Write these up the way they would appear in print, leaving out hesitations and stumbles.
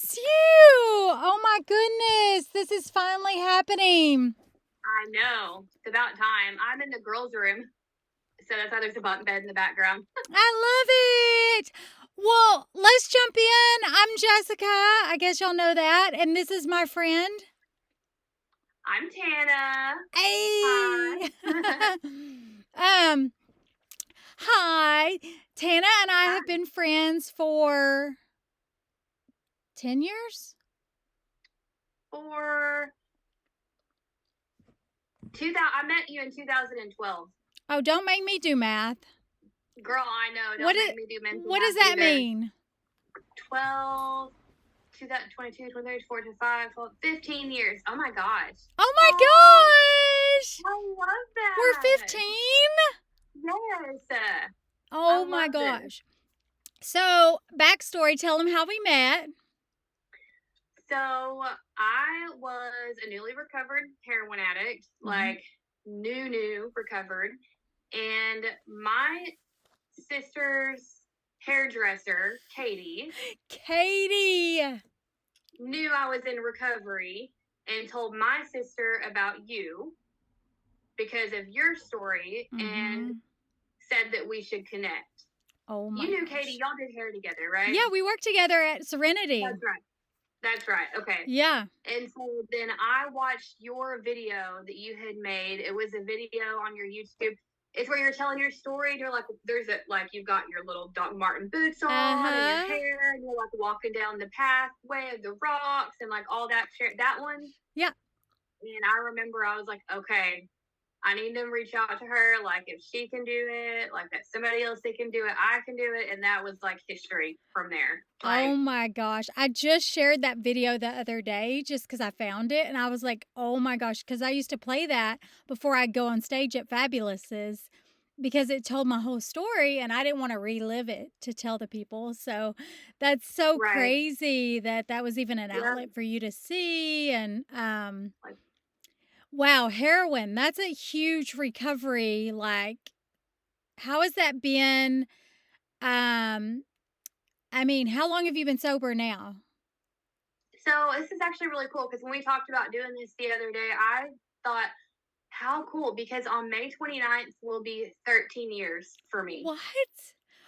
miss you. Oh my goodness. This is finally happening. I know. It's about time. I'm in the girls' room, so that's why there's a bunk bed in the background. I love it. Well, let's jump in. I'm Jessica. I guess y'all know that. And this is my friend. I'm Tanna. Hey. Hi. um, Hi. Tanna and I Hi. have been friends for 10 years. For 2000, I met you in 2012. Oh, don't make me do math. Girl, I know. What Don't is, make me do mental what does math that either. mean? 12, 2022, 23, 24, 25, 12, 15 years. Oh my gosh. Oh my Oh, gosh. I love We're that. 15? Yes. Oh I my love this. gosh. So, backstory, tell them how we met. So I was a newly recovered heroin addict, like new recovered. And my sister's hairdresser, Katie, Katie. knew I was in recovery and told my sister about you because of your story and said that we should connect. Oh You my knew Katie, gosh. y'all did hair together, right? Yeah, we worked together at Serenity. That's right. That's right. Okay. Yeah. And so then I watched your video that you had made. It was a video on your YouTube. It's where you're telling your story. And you're like, there's a, like, you've got your little Doc Martin boots on and your hair, and you're like walking down the pathway of the rocks and like all that shit. That one. Yeah. And I remember I was like, okay, I need to reach out to her. Like, if she can do it, like that somebody else that can do it, I can do it. And that was like history from there. Like, Oh my gosh. I just shared that video the other day just because I found it. And I was like, oh my gosh. Because I used to play that before I'd go on stage at Fabulous's because it told my whole story and I didn't want to relive it to tell the people. So that's so right. crazy that that was even an Yeah. outlet for you to see. And, Like, wow, heroin, that's a huge recovery. Like, how has that been? Um, I mean, how long have you been sober now? so this is actually really cool because when we talked about doing this the other day, I thought, how cool, because on May 29th will be 13 years for me. What?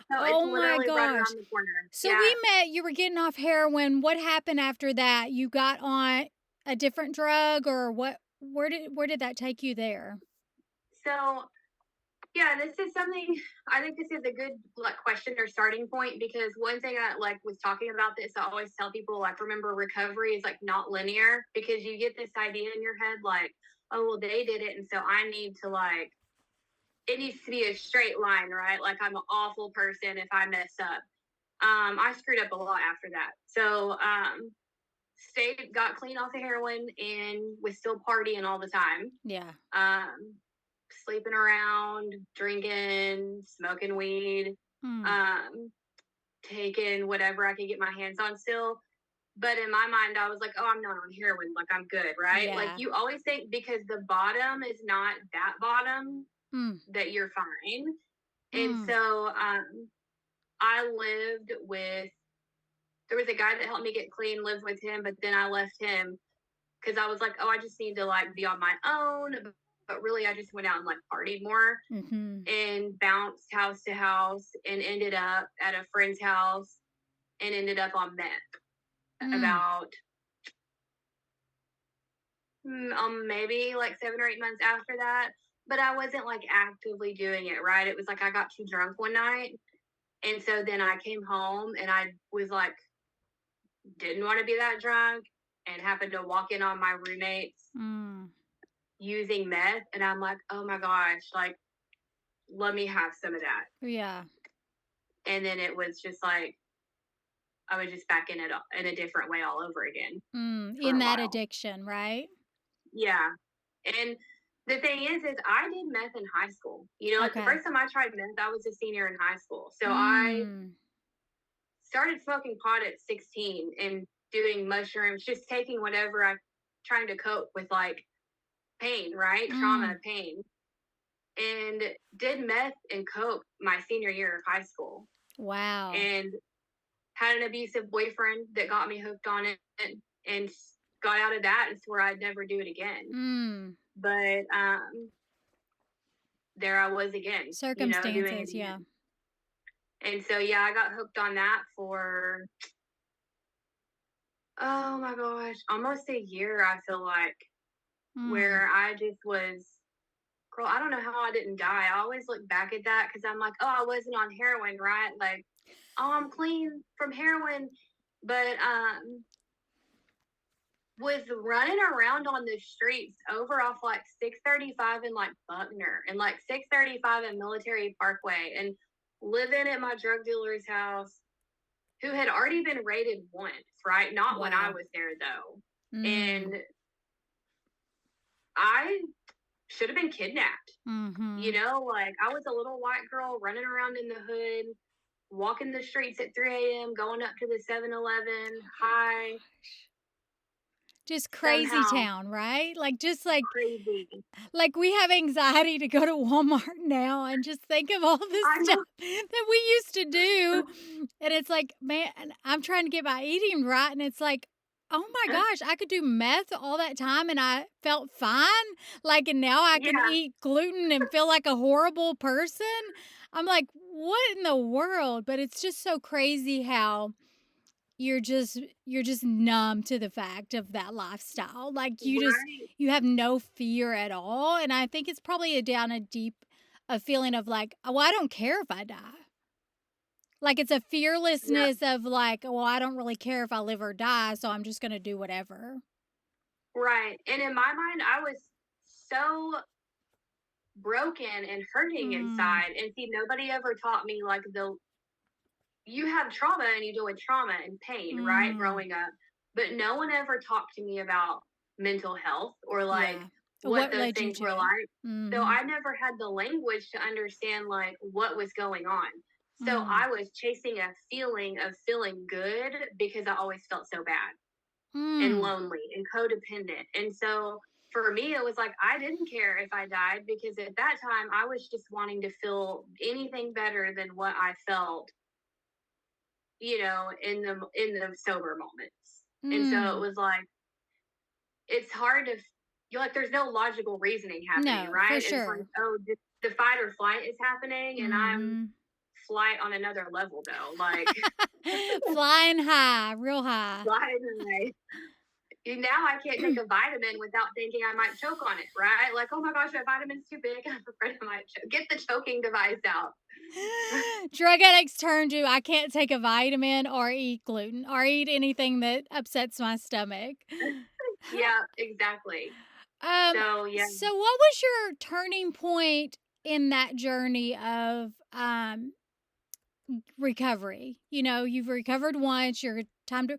So it's Oh my literally right gosh. around the corner. So Yeah. we met, you were getting off heroin. What happened after that? You got on a different drug or what? Where did that take you there? So yeah, this is something, I think this is a good like question or starting point, because one thing I like was talking about this, I always tell people, like, remember, recovery is like not linear, because you get this idea in your head like, oh well, they did it and so I need to, like, it needs to be a straight line, right? Like, I'm an awful person if I mess up. I screwed up a lot after that. So stayed, got clean off the heroin and was still partying all the time. Yeah. Sleeping around, drinking, smoking weed, Mm. um, taking whatever I could get my hands on still. But in my mind, I was like, oh, I'm not on heroin. Like, I'm good, right? Like, Yeah. you always think because the bottom is not that bottom Mm. that you're fine. And Mm. so I lived with, there was a guy that helped me get clean, lived with him, but then I left him because I was like, oh, I just need to like be on my own. But really, I just went out and like partied more and bounced house to house and ended up at a friend's house and ended up on meth Mm. about maybe like 7 or 8 months after that. But I wasn't like actively doing it, right? It was like I got too drunk one night. And so then I came home and I was like, didn't want to be that drunk, and happened to walk in on my roommates Mm. using meth. And I'm like, oh my gosh, like, let me have some of that. Yeah. And then it was just like, I was just back in it in a different way all over again for In a that while. addiction, right? Yeah. And the thing is I did meth in high school. You know, like the Okay. first time I tried meth, I was a senior in high school. So I Mm. started smoking pot at 16 and doing mushrooms, just taking whatever I, trying to cope with like pain, right? Trauma, Mm. pain. And did meth and coke my senior year of high school. Wow. And had an abusive boyfriend that got me hooked on it, and got out of that and swore I'd never do it again. Mm. But there I was again, doing it Circumstances, yeah. again. And so yeah, I got hooked on that for, oh my gosh, almost a year, I feel like, Mm. where I just was, girl, I don't know how I didn't die. I always look back at that because I'm like, oh, I wasn't on heroin, right? Like, oh, I'm clean from heroin. But was running around on the streets over off like 635 and like Buckner and like 635 and Military Parkway, and living at my drug dealer's house, who had already been raided once, right? Not when I Wow. was there though. Mm. And I should have been kidnapped. Mhm. Like I was a little white girl running around in the hood, walking the streets at 3 a.m., going up to the 7-Eleven, high, Just crazy somehow town, right? Like, just like crazy. we have anxiety to go to Walmart now and just think of all the I stuff know. that we used to do, and it's like, man, I'm trying to get my eating right, and it's like, oh my gosh, I could do meth all that time and I felt fine, like, and now I can Yeah, eat gluten and feel like a horrible person. I'm like, what in the world? But it's just so crazy how you're just numb to the fact of that lifestyle. Like, right, you have no fear at all, and I think it's probably a deep a feeling of like, "Oh, I don't care if I die." Like, it's a yeah, fearlessness of like, "Well, I don't really care if I live or die, so I'm just gonna do whatever." right. And in my mind, I was so broken and hurting Mm, inside. And see, nobody ever taught me like you have trauma and you deal with trauma and pain, right? mm, Growing up. But no one ever talked to me about mental health or like yeah. what What those led you things to were it? like. So Mhm, I never had the language to understand like what was going on. So mm, I was chasing a feeling of feeling good because I always felt so bad and mm, lonely and codependent. And so for me, it was like I didn't care if I died because at that time I was just wanting to feel anything better than what I felt, in the sober moments. And so it mm. was like it's hard to you're like there's no logical reasoning happening, No, for right? It's like, sure. oh, the fight or flight is happening and I'm Mhm. flight on another level though. Like Flying high, real high. flying away. Now I can't take a vitamin without thinking I might choke on it, right? Like, oh my gosh, my vitamin's too big. I'm afraid I might choke. Get the choking device out. Drug addicts turn to, I can't take a vitamin or eat gluten or eat anything that upsets my stomach. Yeah, exactly. Um, So yeah. so what was your turning point in that journey of recovery? You know, you've recovered once, your time to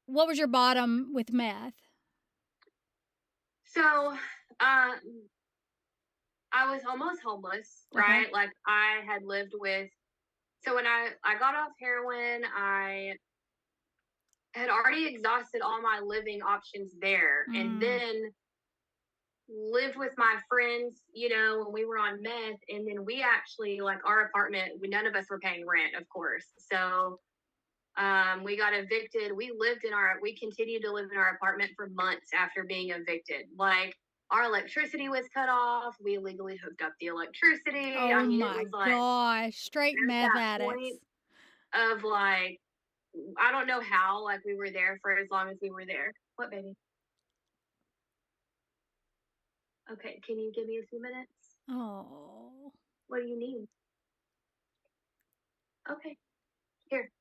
what was your bottom with meth? So I was almost homeless, Okay. right? Like I had lived with so when I got off heroin, I had already exhausted all my living options there. And Mm, then lived with my friends, when we were on meth. And then we actually, like our apartment, none of us were paying rent, of course. So we got evicted. We continued to live in our apartment for months after being evicted. Like our electricity was cut off. We illegally hooked up the electricity. I oh mean, it my was like gosh, straight at meth that point addicts. of like, I don't know how, like we were there for as long as we were there. What, baby? Okay, can you give me a few minutes? Oh. What do you need? Okay, here.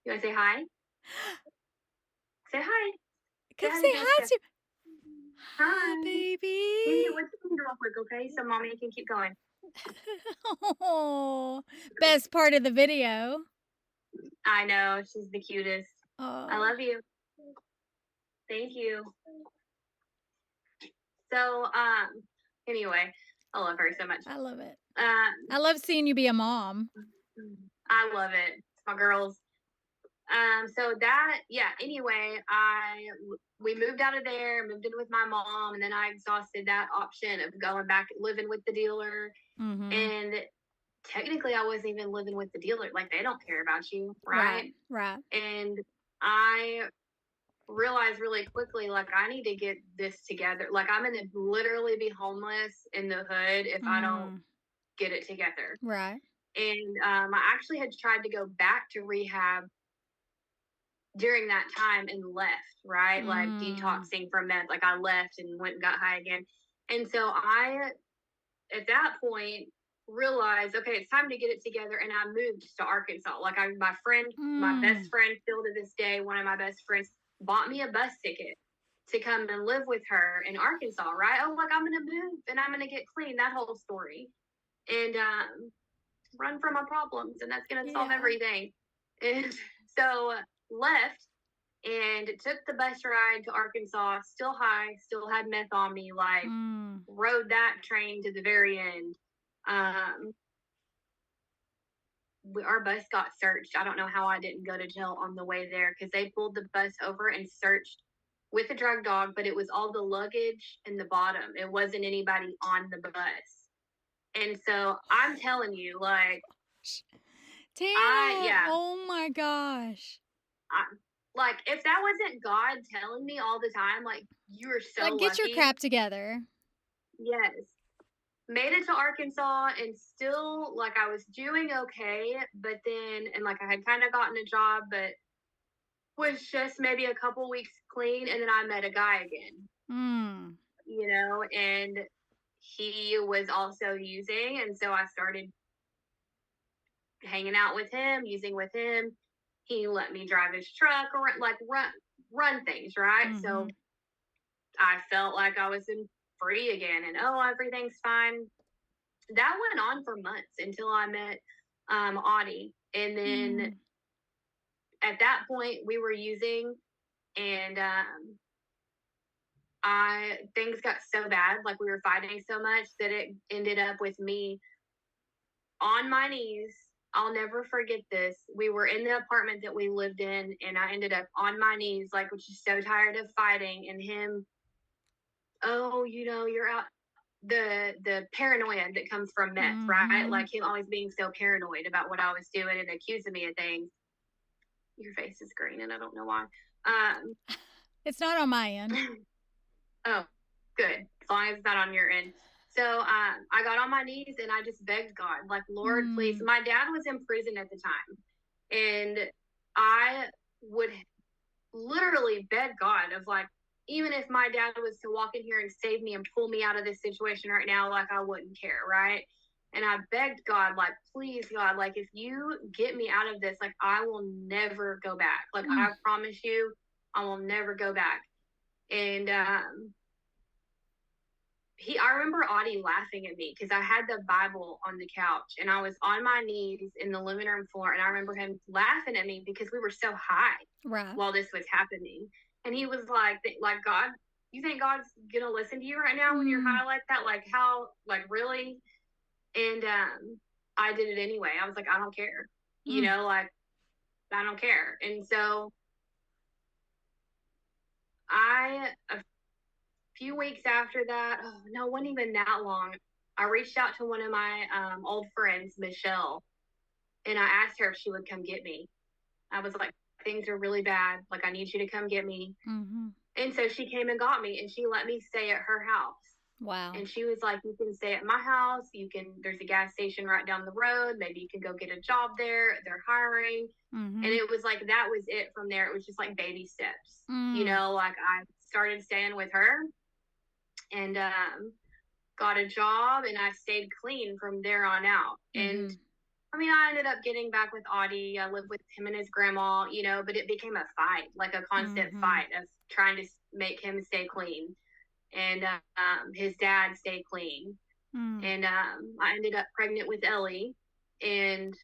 You want to say hi? Say hi. Say Come hi say to hi Jessica. to Hi, Hi. Give me baby. what's your finger real quick, okay? So mommy can keep going. Oh, best part of the video. I know she's the cutest. I Oh, love you. Thank you. So anyway, I love her so much. I love it. Um I love seeing you be a mom. I love it. It's my girls. So that, yeah, anyway, we moved out of there, moved in with my mom, and then I exhausted that option of going back living with the dealer. Mhm. And technically I wasn't even living with the dealer. Like, they don't care about you, Right, right? right. And I realized really quickly, like, I need to get this together. Like, I'm gonna literally be homeless in the hood if I don't Mm, get it together. right. And I actually had tried to go back to rehab during that time and left, right? Like Mm, detoxing from meth. Like, I left and went and got high again. And so I, at that point, realized, okay, it's time to get it together. And I moved to Arkansas. Like, my friend, my best mm. friend, still to this day, one of my best friends, bought me a bus ticket to come and live with her in Arkansas, right? Oh, like, I'm going to move and I'm going to get clean, that whole story. And run from my problems, and that's going to solve Yeah. everything. And so left and took the bus ride to Arkansas, still high, still had meth on me, like, Mm, rode that train to the very end. Um, our bus got searched. I don't know how I didn't go to jail on the way there because they pulled the bus over and searched with a drug dog, but it was all the luggage in the bottom. It wasn't anybody on the bus. And so I'm telling you, like, gosh. I, Tanna, yeah, oh my gosh. I, like, if that wasn't God telling me all the time, like, you're so Like, get your lucky. crap together. Yes. Made it to Arkansas and still, like, I was doing okay, but then, and like, I had kind of gotten a job, but was just maybe a couple weeks clean. And then I met a guy again, Mm, and he was also using. And so I started hanging out with him, using with him. He let me drive his truck or like run things, right? So mhm, I felt like I was in free again and, oh, everything's fine. That went on for months until I met Audie. And then mm, at that point we were using, and I things got so bad, like we were fighting so much that it ended up with me on my knees. I'll never forget this. We were in the apartment that we lived in, and I ended up on my knees, like, was just so tired of fighting, and him, oh, you're out, the paranoia that comes from meth, right? mhm. Like, him always being so paranoid about what I was doing and accusing me of things. Your face is green, and I don't know why. Um, It's not on my end. oh, good. As long as it's not on your end. So I got on my knees and I just begged God, like, Lord, please. Mm, My dad was in prison at the time, and I would literally beg God of, like, even if my dad was to walk in here and save me and pull me out of this situation right now, like, I wouldn't care, right? And I begged God, like, please, God, like, if you get me out of this, like, I will never go back. Like, mm, I promise you, I will never go back. And I remember Audie laughing at me because I had the Bible on the couch and I was on my knees in the living room floor, and I remember him laughing at me because we were so high right. while this was happening. And he was like, God, you think God's gonna listen to you right now when you're Mm, high like that? Like, how, like, really? And I did it anyway. I was like, I don't care, mm, like, I don't care. And so a few weeks after that, oh no, it wasn't even that long. I reached out to one of my old friends, Michelle, and I asked her if she would come get me. I was like, things are really bad. Like, I need you to come get me. mhm. And so she came and got me, and she let me stay at her house. Wow. And she was like, you can stay at my house. There's a gas station right down the road. Maybe you can go get a job there. They're hiring. And Mhm. it was like, that was it from there. It was just like baby steps. Mm, Like, I started staying with her and got a job, and I stayed clean from there on out. And mhm, I mean, I ended up getting back with Audie. I lived with him and his grandma, but it became a fight, like a constant mhm, fight of trying to make him stay clean and his dad stay clean. mm, And I ended up pregnant with Ellie, and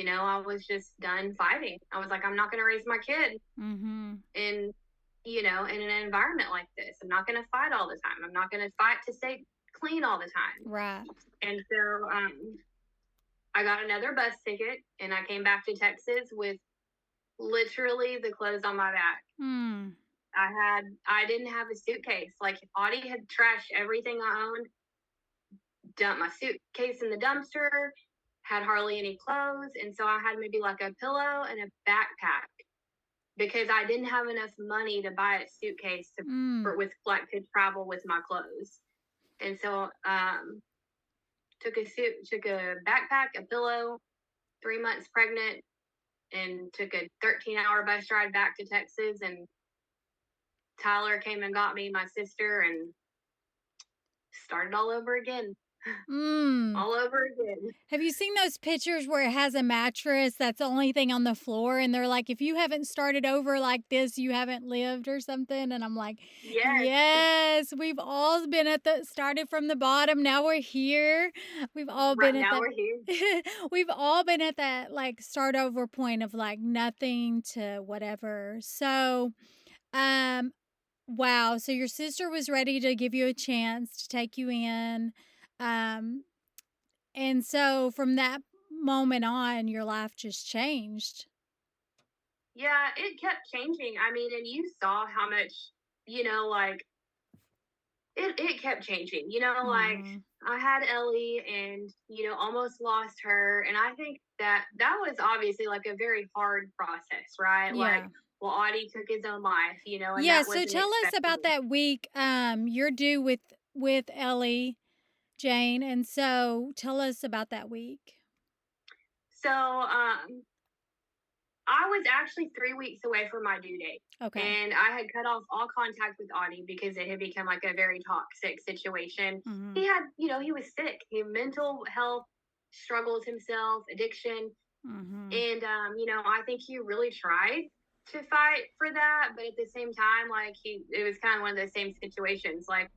I was just done fighting. I was like, I'm not going to raise my kid mhm. in, in an environment like this. I'm not going to fight all the time. I'm not going to fight to stay clean all the time. Right. And so I got another bus ticket, and I came back to Texas with literally the clothes on my back. Mm, I didn't have a suitcase. Like, Audie had trashed everything I owned, dumped my suitcase in the dumpster, had hardly any clothes. And so I had maybe like a pillow and a backpack because I didn't have enough money to buy a suitcase Mm. to travel with my clothes. And so took a backpack, a pillow, 3 months pregnant, and took a 13-hour bus ride back to Texas. And Tyler came and got me, my sister, and started all over again. Mm. All over again. Have you seen those pictures where it has a mattress that's the only thing on the floor and they're like, if you haven't started over like this, you haven't lived or something? And I'm like, Yes. yes, we've all been at the started from the bottom. Now we're here. We've all Right been at now that we're here. we've all been at that like start over point of like nothing to whatever. So, um wow, so your sister was ready to give you a chance to take you in. Um and so from that moment on, your life just changed. Yeah, it kept changing. I mean, and you saw how much, like it kept changing. Like Mhm. I had Ellie and, almost lost her. And I think that was obviously like a very hard process, right? Like, Yeah. well, Audie took his own life, and Yeah, that so wasn't tell us expected. about that week. You're due with Ellie, Jane, and so tell us about that week. So, I was actually 3 weeks away from my due date. Okay. And I had cut off all contact with Audie because it had become like a very toxic situation. Mhm. He had, he was sick. He had mental health struggles himself, addiction. Mhm. And, I think he really tried to fight for that. But at the same time, like, it was kind of one of those same situations, like,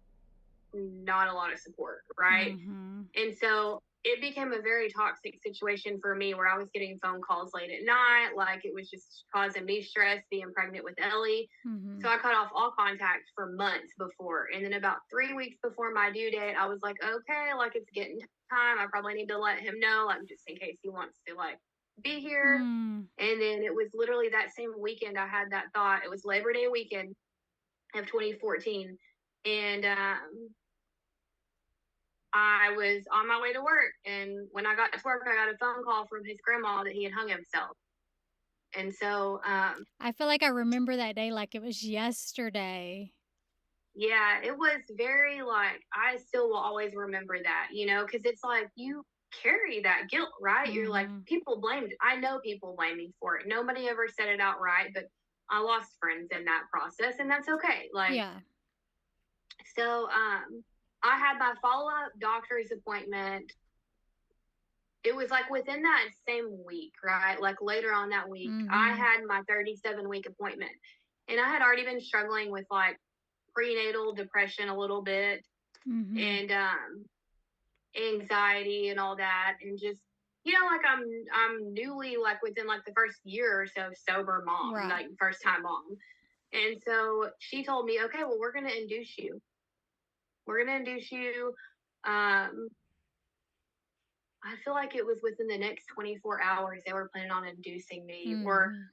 not a lot of support, right? Mhm. And so it became a very toxic situation for me where I was getting phone calls late at night. Like it was just causing me stress being pregnant with Ellie. So Mhm. I cut off all contact for months before. And then about 3 weeks before my due date, I was like, okay, like it's getting time. I probably need to let him know, like just in case he wants to like be here. Mm. And then it was literally that same weekend I had that thought. It was Labor Day weekend of 2014. And I was on my way to work, and when I got to work, I got a phone call from his grandma that he had hung himself. And so, I feel like I remember that day like it was yesterday. yeah, it was very like I still will always remember that, because it's like you carry that guilt, right? You're like Mhm. people blamed. I know people blame me for it. Nobody ever said it outright, but I lost friends in that process, and that's okay. Like Yeah. so, I had my follow up doctor's appointment. It was like within that same week, right? Like later on that week, I Mhm. had my 37-week appointment. And I had already been struggling with like prenatal depression a little bit Mhm. and anxiety and all that and just like I'm newly like within like the first year or so sober mom, Right. like first time mom. And so she told me, "Okay, well we're going to induce you. We're going to induce you um I feel like it was within the next 24 hours they were planning on inducing me, or Mhm.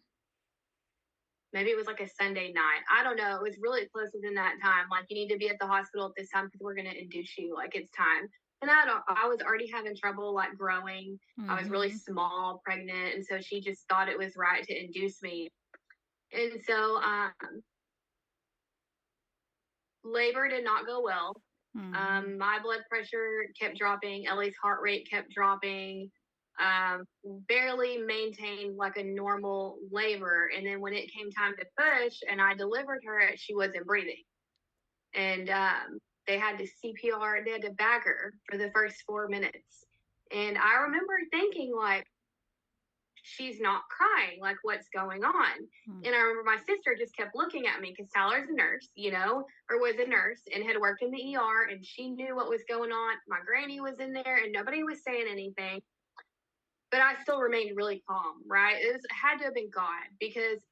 maybe it was like a Sunday night. I don't know. It was really close within that time. Like, you need to be at the hospital at this time because we're going to induce you. Like, it's time. And I was already having trouble like growing. I was really Mhm. small, pregnant. And so she just thought it was right to induce me. And so labor did not go well. Mhm. My blood pressure kept dropping. Ellie's heart rate kept dropping. Barely maintained like a normal labor. And then when it came time to push and I delivered her, she wasn't breathing. And they had to CPR, they had to bag her for the first 4 minutes. And I remember thinking, like, she's not crying. Like, what's going on? Mm. And I remember my sister just kept looking at me because Tyler's a nurse, or was a nurse and had worked in the ER and she knew what was going on. My granny was in there and nobody was saying anything. But I still remained really calm, right? It had to have been God because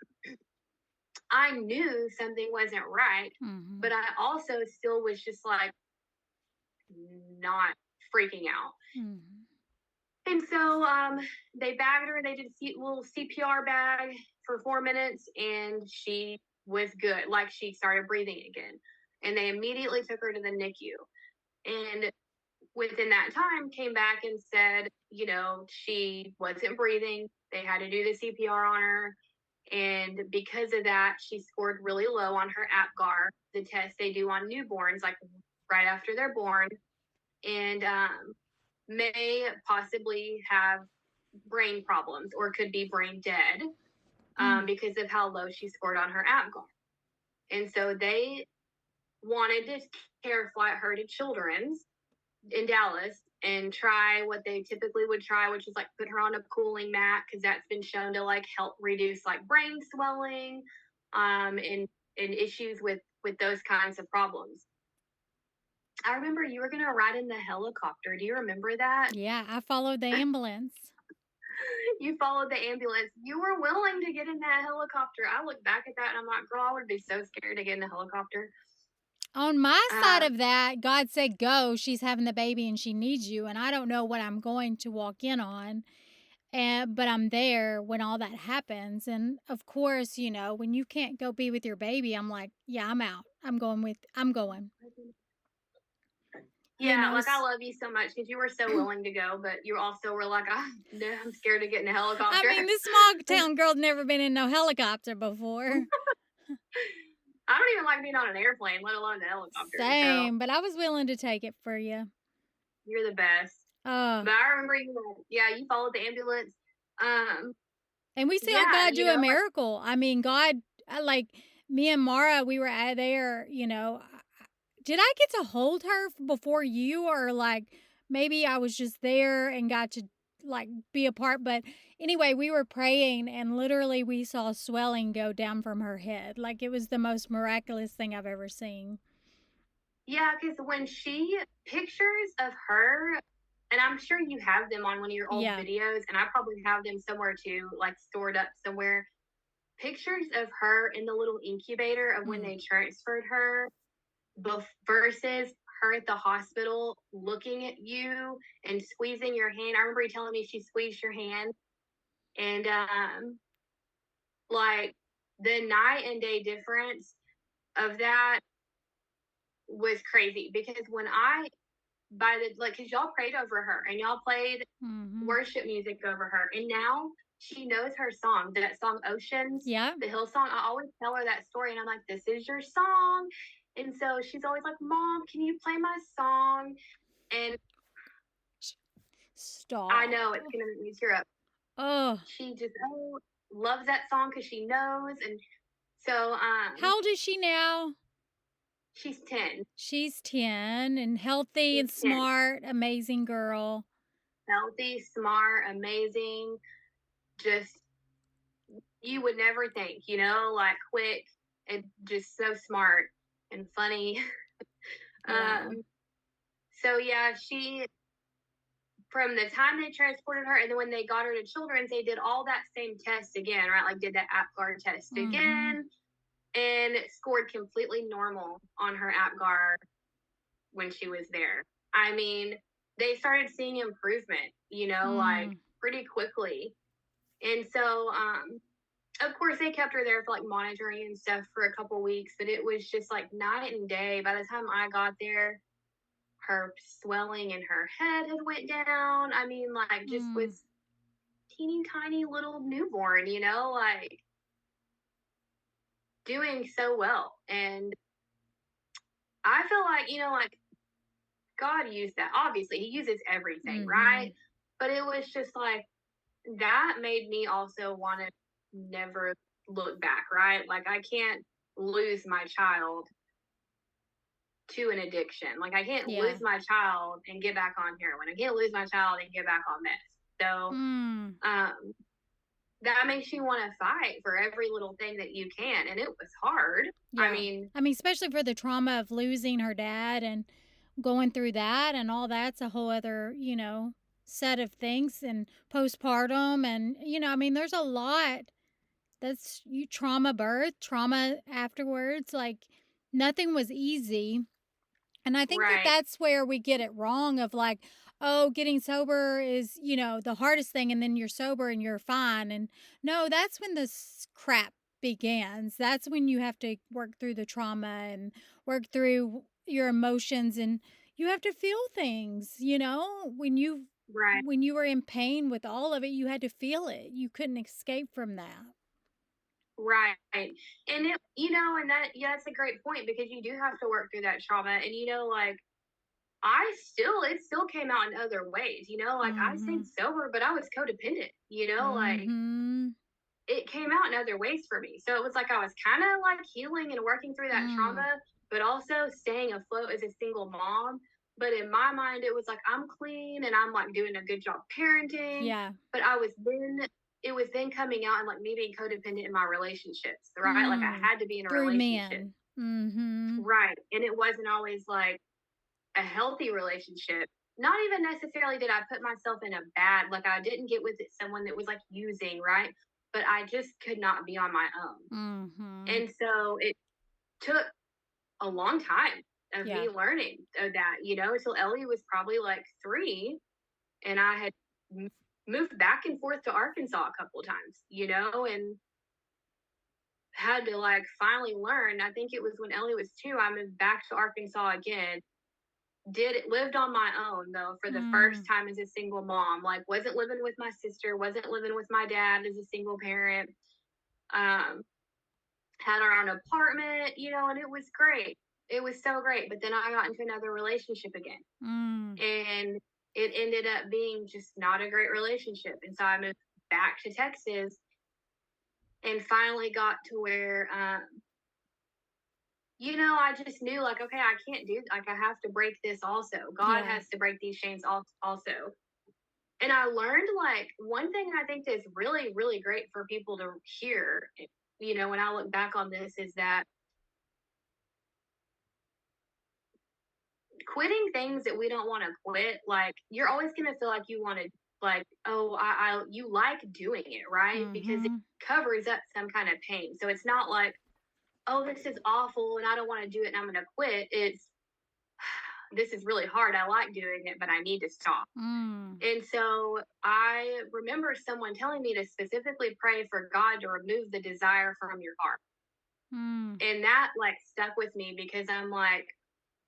I knew something wasn't right. But Mhm. I also still was just like not freaking out. Mhm. And so they bagged her. They did a little CPR bag for 4 minutes, and she was good. Like she started breathing again, and they immediately took her to the NICU. And within that time came back and said, you know, she wasn't breathing. They had to do the CPR on her. And because of that, she scored really low on her APGAR, the test they do on newborns, like right after they're born, and may possibly have brain problems or could be brain dead Mm. because of how low she scored on her APGAR. And so they wanted to care flight her to Children's in Dallas and try what they typically would try, which is like put her on a cooling mat because that's been shown to like help reduce like brain swelling, and issues with those kinds of problems. I remember you were gonna ride in the helicopter. Do you remember that? Yeah, I followed the ambulance. You followed the ambulance. You were willing to get in that helicopter. I look back at that and I'm like, girl, I would be so scared to get in the helicopter. On my side Um, of that, God said, "Go. She's having the baby and she needs you." And I don't know what I'm going to walk in on. And but I'm there when all that happens. And of course, when you can't go be with your baby, I'm like, yeah, I'm out. I'm going. You yeah, know, like I love you so much because you were so willing to go, but you also were like, I'm scared to get in a I helicopter. mean, this small town girl's never been in no helicopter before. I don't even like being on an airplane, let alone the helicopter. So Same, but I was willing to take it for you. you're the best. Oh, But I remember yeah, you followed the ambulance. Um, and we saw yeah, God do a miracle. I mean, God, like me and Mara, we were out there, did I get to hold her before you, or like maybe I was just there and got to like be a part? But anyway, we were praying and literally we saw swelling go down from her head. Like it was the most miraculous thing I've ever seen. yeah, because when she pictures of her, and I'm sure you have them on one of your old Yeah. videos, and I probably have them somewhere too, like stored up somewhere. Pictures of her in the little incubator of when Mm. they transferred her versus her at the hospital looking at you and squeezing your hand. I remember you telling me she squeezed your hand, and like the night and day difference of that was crazy because when I by the like because y'all prayed over her and y'all played Hmm. worship music over her, and now she knows her song, that song Oceans, Yeah. the hill song. I always tell her that story and I'm like, this is your song. And so she's always like, Mom, can you play my song? And I Stop. know it's gonna make me tear up. Oh, She just loves that song because she knows. And so how old is she now? she's 10. She's 10 and healthy She's and 10. smart, amazing girl. Healthy, smart, amazing, just you would never think, like quick and just so smart and funny. Wow. um, so yeah, she from the time they transported her and then when they got her to Children's, they did all that same test again, right? Like did that APGAR test Mm-hmm. again and scored completely normal on her APGAR when she was there. I mean, they started seeing improvement, like Mm. pretty quickly. And so of course they kept her there for like monitoring and stuff for a couple weeks, but it was just like night and day. By the time I got there, her swelling in her head had went down. I mean, like just Mm. was teeny tiny little newborn, like doing so well. And I feel like, like God used that. Obviously, he uses everything, Mm-hmm. right? But it was just like that made me also want to never look back, right? Like I can't lose my child to an addiction. Like I can't lose Yeah. my child and get back on heroin. I can't lose my child and get back on meth. So Mm. um, that makes you want to fight for every little thing that you can, and it was hard. I Yeah. mean, I mean, especially for the trauma of losing her dad and going through that and all that's a whole other, set of things and postpartum and I mean, there's a lot that's you trauma birth, trauma afterwards, like nothing was easy. And I think that right, that's where we get it wrong of like, oh, getting sober is, the hardest thing and then you're sober and you're fine. And no, that's when this crap begins. That's when you have to work through the trauma and work through your emotions and You have to feel things, you know? Right. When you were in pain with all of it, you had to feel it. You couldn't escape from that. Right. And it, and that, yeah, that's a great point because you do have to work through that trauma. And, like, it still came out in other ways, like I stayed Mhm. sober, but I was codependent, like Mhm. it came out in other ways for me. So it was like I was kind of like healing and working through that Mm. trauma, but also staying afloat as a single mom. But in my mind, it was like I'm clean and I'm like doing a good job parenting. Yeah. But it was then coming out and like me being codependent in my relationships, right? Like I Mm. had to be in a Through relationship, men. Mhm. right? And it wasn't always like a healthy relationship. Not even necessarily did I put myself in a bad, like I didn't get with someone that was like using, right? But I just could not be on my own. Mhm. And so it took a long time of Yeah. me learning of that, until Ellie was probably like 3 and I had m- moved back and forth to Arkansas a couple of times, and had to like finally learn. I think it was when Ellie was 2, I moved back to Arkansas again. Lived on my own though for the first Mm. time as a single mom. Like wasn't living with my sister, wasn't living with my dad as a single parent. Um, had our own apartment, and it was great. It was so great. But then I got into another relationship again. Mm. And it ended up being just not a great relationship. And so I moved back to Texas and finally got to where I just knew like, okay, I can't do like I have to break this also. God Yeah. has to break these chains also. And I learned like one thing I think that's really, really great for people to hear, when I look back on this is that quitting things that we don't want to quit, like you're always going to feel like you want to, like, oh, you like doing it, right? Because it Mhm. covers up some kind of pain. So it's not like, oh, this is awful and I don't want to do it and I'm going to quit. It's, this is really hard. I like doing it, but I need to stop. Mm. And so I remember someone telling me to specifically pray for God to remove the desire from your heart. Mm. And that like stuck with me because I'm like,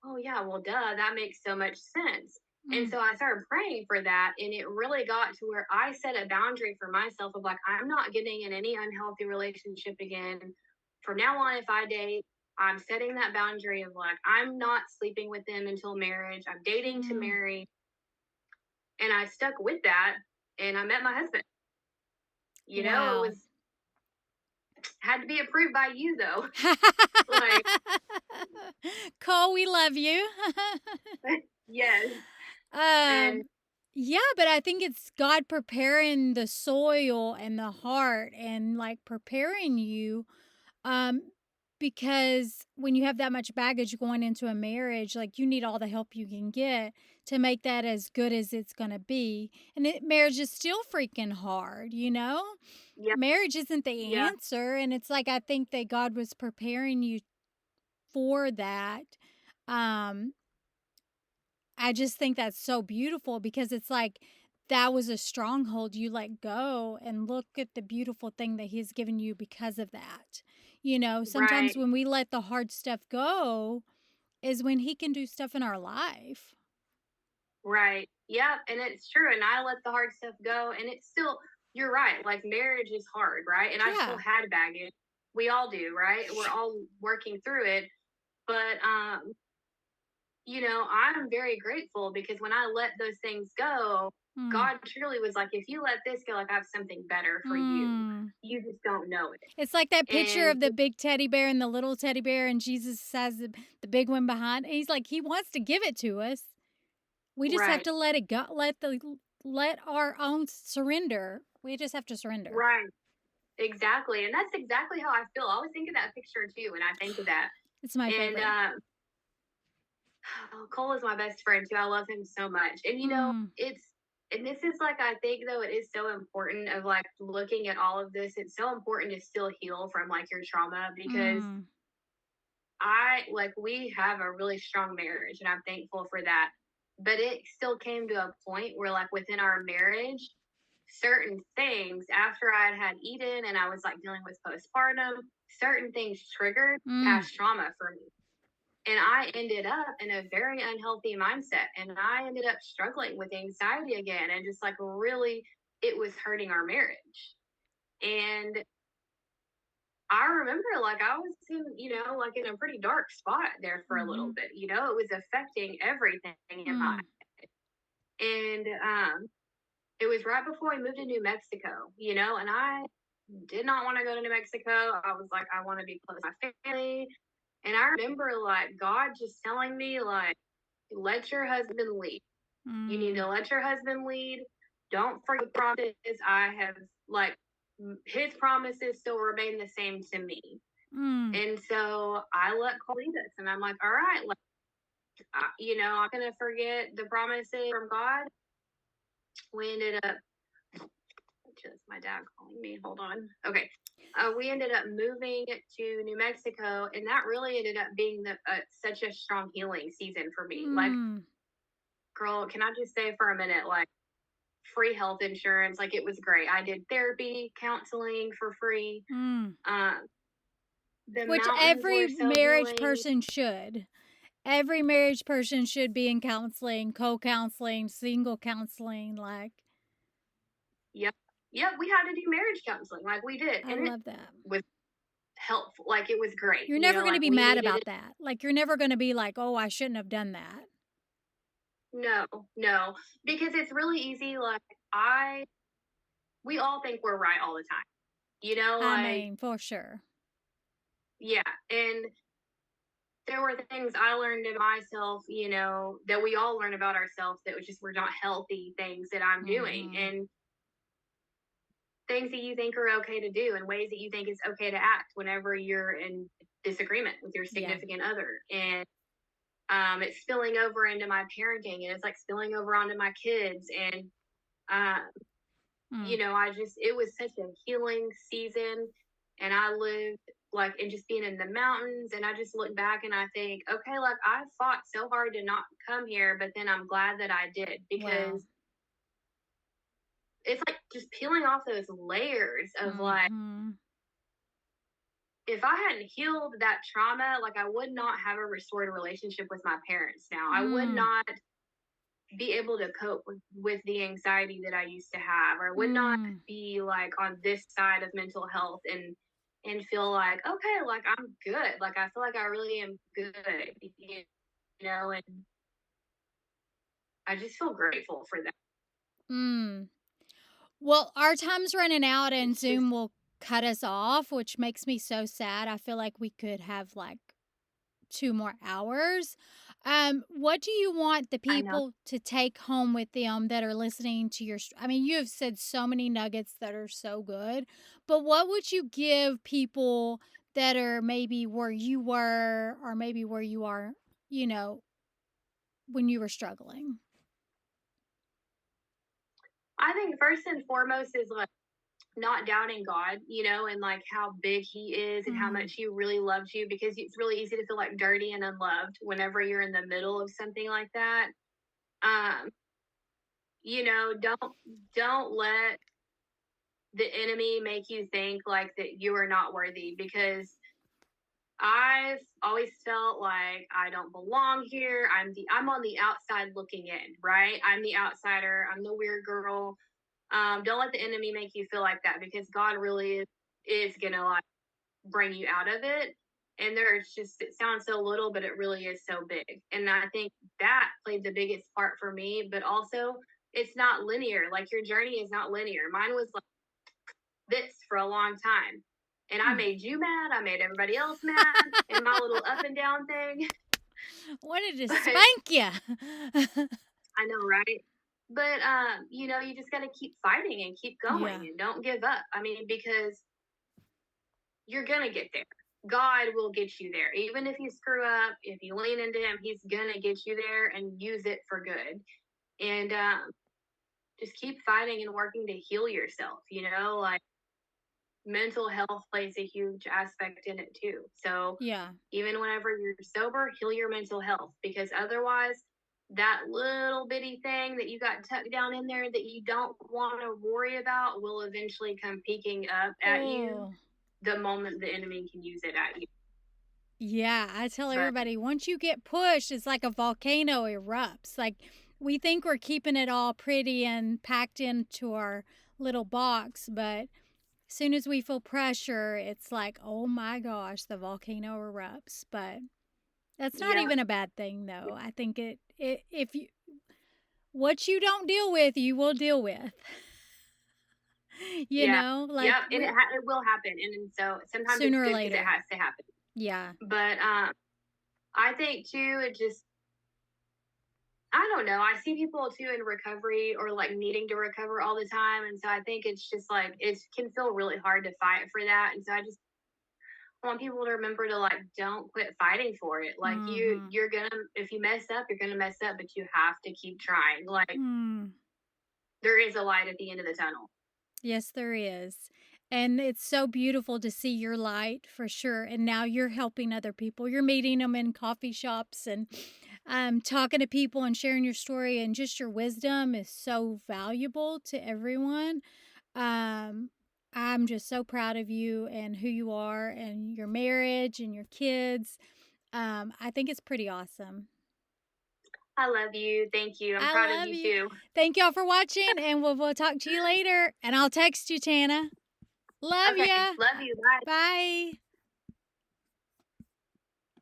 oh, yeah, well, duh, that makes so much sense. And Mm. so I started praying for that. And it really got to where I set a boundary for myself of like, I'm not getting in any unhealthy relationship again. From now on, if I date, I'm setting that boundary of like, I'm not sleeping with them until marriage. I'm dating to Mm. marry. And I stuck with that and I met my husband. It Wow. was had to be approved by you though. Like, Cole, we love you. yes. And um, yeah, but I think it's God preparing the soil and the heart and like preparing you. Um, because when you have that much baggage going into a marriage, like you need all the help you can get to make that as good as it's gonna be. And marriage is still freaking hard, you know? yeah, Marriage isn't the yeah, answer. And it's like I think that God was preparing you for that. Um, I just think that's so beautiful because it's like that was a stronghold you let go and look at the beautiful thing that he's given you because of that. You know, sometimes right. when we let the hard stuff go is when he can do stuff in our life. Right. Yep. And it's true. And I let the hard stuff go. And it's still, you're right. Like marriage is hard, right? And I still Yeah. had baggage. We all do, right? We're all working through it. But, I'm very grateful because when I let those things go, Mm. God truly was like, if you let this go, like I have something better for you. Mm. You just don't know it. It's like that picture And of the big teddy bear and the little teddy bear, and Jesus has the big one behind. And he's like, he wants to give it to us. We just have right, to let it go. Let our own surrender. We just have to surrender. right. Exactly. And that's exactly how I feel. I always think of that picture too. And I think of that. It's my And favorite. Cole is my best friend too. I love him so much. And Mm. and this is like I think though it is so important of like looking at all of this. It's so important to still heal from like your trauma because Mm. we have a really strong marriage and I'm thankful for that. But it still came to a point where like within our marriage, certain things after I had Eden and I was like dealing with postpartum, certain things triggered Mm. past trauma for me. And I ended up in a very unhealthy mindset. And I ended up struggling with anxiety again and just like really, it was hurting our marriage. And I remember like I was in, like in a pretty dark spot there for a little Mhm. bit. It was affecting everything in my, Mm. and it was right before we moved to New Mexico, and I did not want to go to New Mexico. I was like, I want to be close to my family. And I remember like God just telling me like, let your husband lead. You need Mm. to let your husband lead. Don't forget the promises I have, like, his promises still remain the same to me. Mm. And so I let Cole lead us. And I'm like, all right, like, I'm going to forget the promises from God. We ended up, just my dad calling me. Hold on. Okay. We ended up moving to New Mexico, and that really ended up being such a strong healing season for me. Like, Mm. girl, can I just say for a minute, like, free health insurance. Like it was great. I did therapy, counseling for free. Mm. Um, the Which mountains every were so marriage healing. person should. Every marriage person should be in counseling, co-counseling, single counseling, like Yep. Yep. We had to do marriage counseling like we did. I And it love that. was helpful. Like it was great. You're never going to Like be we mad needed about it. that. Like you're never going to be like, "Oh, I shouldn't have done that." No, no, because it's really easy. Like we all think we're right all the time, I like, mean, for sure. yeah. And there were things I learned in myself, that we all learn about ourselves that was just were not healthy things that I'm doing. Mhm. And things that you think are okay to do and ways that you think it's okay to act whenever you're in disagreement with your Yeah. significant other. And it's spilling over into my parenting and it's like spilling over onto my kids. And, um, Mm. it was such a healing season. And I lived like, and just being in the mountains. And I just look back and I think, okay, like I fought so hard to not come here, but then I'm glad that I did Wow. because it's like just peeling off those layers of like, Mhm. if I hadn't healed that trauma, like I would not have a restored relationship with my parents now. I would Mm. not be able to cope with the anxiety that I used to have, or would not Mm. be like on this side of mental health and feel like, okay, like I'm good. Like I feel like I really am good, and I just feel grateful for that. Mm. Well, our time's running out and It's just Zoom will cut us off, which makes me so sad. I feel like we could have like 2 more hours. What do you want the I know. people to take home with them that are listening to your I mean, you have said so many nuggets that are so good, but what would you give people that are maybe where you were or maybe where you are, you know, when you were struggling? I think first and foremost is like not doubting God, and like how big he is and how Mm. much he really loves you because it's really easy to feel like dirty and unloved whenever you're in the middle of something like that. Um, don't let the enemy make you think like that you are not worthy because I've always felt like I don't belong here. I'm on the outside looking in, right? I'm the outsider. I'm the weird girl. Don't let the enemy make you feel like that because God really is gonna like bring you out of it. And there's just, it sounds so little, but it really is so big. And I think that played the biggest part for me, but also it's not linear. Like your journey is not linear. Mine was like this for a long time. And I Mm. made you mad. I made everybody else mad in my little up and down thing. Wanted to But spank you. I know, right? But you just gotta keep fighting and keep going Yeah. and don't give up. I mean, because you're gonna get there. God will get you there. Even if you screw up, if you lean into him, he's gonna get you there and use it for good. And just keep fighting and working to heal yourself, like mental health plays a huge aspect in it too. So Yeah. even whenever you're sober, heal your mental health because otherwise that little bitty thing that you got tucked down in there that you don't want to worry about will eventually come peeking up at you Oh. the moment the enemy can use it at you. Yeah, I tell But everybody, once you get pushed, it's like a volcano erupts. Like, we think we're keeping it all pretty and packed into our little box, but as soon as we feel pressure, it's like, "Oh my gosh, the volcano erupts." But that's not yeah, even a bad thing, though. I think it if you what you don't deal with, you will deal with. You yeah, know, like yep, and we're it will happen, and so sometimes it's sooner or good because it later. has to happen. Yeah. But I think too, it just I don't know. I see people too in recovery or like needing to recover all the time, and so I think it's just like it can feel really hard to fight for that. And so I just want people to remember to like don't quit fighting for it. Like Mhm. you're gonna if you mess up, you're gonna mess up, but you have to keep trying. Like Mm. there is a light at the end of the tunnel. Yes, there is. And it's so beautiful to see your light for sure. And now you're helping other people. You're meeting them in coffee shops and talking to people and sharing your story. And just your wisdom is so valuable to everyone. Um, I'm just so proud of you and who you are and your marriage and your kids. I think it's pretty awesome. I love you. Thank you. I'm I proud of love you you. too. Thank y'all for watching, and we'll talk to you later. And I'll text you, Tanna. Love Okay. ya. Love you. Bye. Bye.